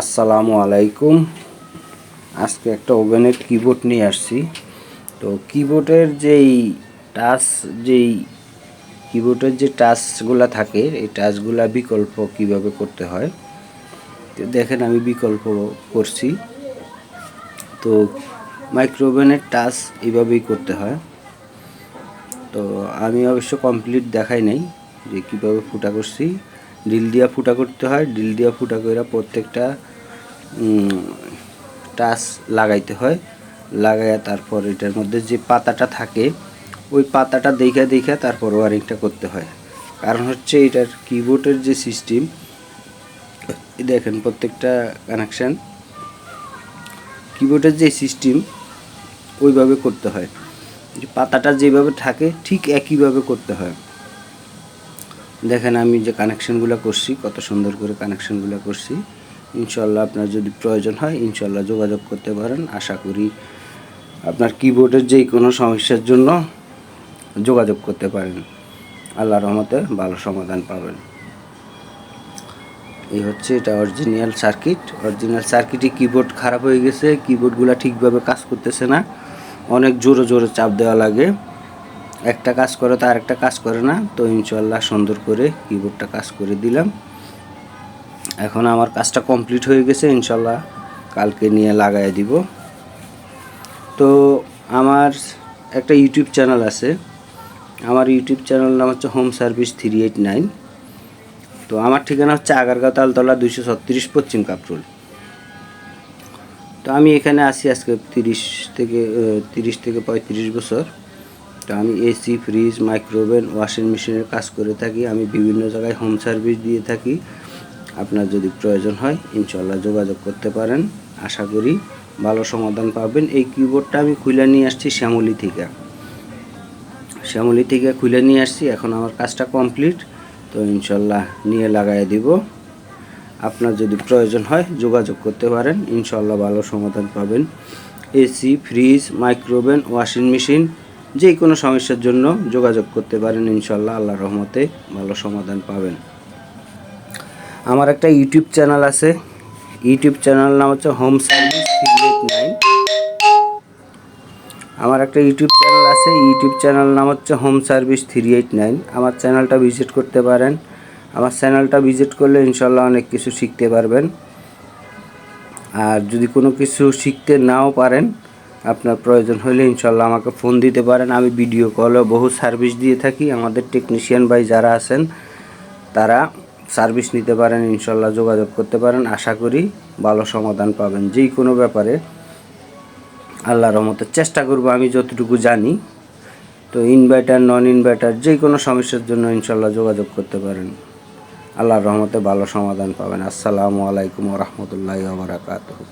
আসসালামু আলাইকুম। আজকে একটা ওভেনের কিবোর্ড নিয়ে আসছি। তো কিবোর্ডের কিবোর্ডের যে টাচগুলো থাকে এই টাচগুলা বিকল্প কিভাবে করতে হয় তো দেখেন আমি বিকল্প করছি। তো মাইক্রো ওভেনের টাচ এইভাবেই করতে হয়। তো আমি অবশ্য কমপ্লিট দেখাই নাই যে কীভাবে ফুটা করছি। ড্রিল দিয়া ফুটা করতে হয়, ড্রিল দিয়া ফুটা করে প্রত্যেকটা টাচ লাগাইতে হয়। লাগাইয়া তারপর এটার মধ্যে যে পাতাটা থাকে ওই পাতাটা দেখা তারপর ওয়ারিংটা করতে হয়। কারণ হচ্ছে এটার কিবোর্ডের যে সিস্টেম দেখেন প্রত্যেকটা কানেকশান কিবোর্ডের যে সিস্টেম ওইভাবে করতে হয়। যে পাতাটা যেভাবে থাকে ঠিক একইভাবে করতে হয়। দেখেন আমি যে কানেকশানগুলো করছি কত সুন্দর করে কানেকশানগুলো করছি। ইনশাল্লাহ আপনার যদি প্রয়োজন হয় ইনশাল্লাহ যোগাযোগ করতে পারেন। আশা করি আপনার কিবোর্ডের যে কোনো সমস্যার জন্য যোগাযোগ করতে পারেন। আল্লাহর রহমতে ভালো সমাধান পাবেন। এই হচ্ছে এটা অরিজিনাল সার্কিটে কিবোর্ড খারাপ হয়ে গেছে, কিবোর্ডগুলো ঠিকভাবে কাজ করতেছে না, অনেক জোরে জোরে চাপ দেওয়া লাগে, একটা কাজ করে তো আরেকটা কাজ করে না। তো ইনশাল্লাহ সুন্দর করে কিবোর্ডটা কাজ করে দিলাম। এখন আমার কাজটা কমপ্লিট হয়ে গেছে, ইনশাল্লাহ কালকে নিয়ে লাগাই দিব। তো আমার একটা ইউটিউব চ্যানেল আছে, আমার ইউটিউব চ্যানেল নাম হচ্ছে হোম সার্ভিস 389। তো আমার ঠিকানা হচ্ছে আগারগাঁও তালতলা 236 পশ্চিম কাপরুল। তো আমি এখানে আসি আজকে 30 থেকে 35 বছর। তো আমি এসি, ফ্রিজ, মাইক্রোওভেন, ওয়াশিং মেশিনের কাজ করে থাকি। আমি বিভিন্ন জায়গায় হোম সার্ভিস দিয়ে থাকি। আপনার যদি প্রয়োজন হয় ইনশাল্লাহ যোগাযোগ করতে পারেন। আশা করি ভালো সমাধান পাবেন। এই কিবোর্ডটা আমি খুলে নিয়ে আসছি শ্যামলী থেকে খুলে নিয়ে আসছি। এখন আমার কাজটা কমপ্লিট। তো ইনশাল্লাহ নিয়ে লাগাই দিব। আপনার যদি প্রয়োজন হয় যোগাযোগ করতে পারেন, ইনশাল্লাহ ভালো সমাধান পাবেন। AC, fridge, microwave oven, washing machine যে কোনো সমস্যার জন্য যোগাযোগ করতে পারেন। ইনশাল্লাহ আল্লাহর রহমতে ভালো সমাধান পাবেন। আমার একটা ইউটিউব চ্যানেল আছে, ইউটিউব চ্যানেল নাম হচ্ছে হোম সার্ভিস 389। আমার একটা ইউটিউব চ্যানেল আছে, ইউটিউব চ্যানেল নাম হচ্ছে হোম সার্ভিস 389। আমার চ্যানেলটা ভিজিট করতে পারেন। আমার চ্যানেলটা ভিজিট করলে ইনশাল্লাহ অনেক কিছু শিখতে পারবেন। আর যদি কোনো কিছু শিখতে নাও পারেন আপনার প্রয়োজন হলে ইনশাল্লাহ আমাকে ফোন দিতে পারেন। আমি ভিডিও কলেও বহু সার্ভিস দিয়ে থাকি। আমাদের টেকনিশিয়ান ভাই যারা আছেন তারা সার্ভিস নিতে পারেন, ইনশাল্লাহ যোগাযোগ করতে পারেন। আশা করি ভালো সমাধান পাবেন যেই কোনো ব্যাপারে। আল্লাহর রহমতে চেষ্টা করব আমি যতটুকু জানি। তো ইনভার্টার, নন ইনভার্টার যে কোনো সমস্যার জন্য ইনশাল্লাহ যোগাযোগ করতে পারেন। আল্লাহর রহমতে ভালো সমাধান পাবেন। আসসালামু আলাইকুম ওয়া রাহমাতুল্লাহি ওয়া বারাকাতুহু।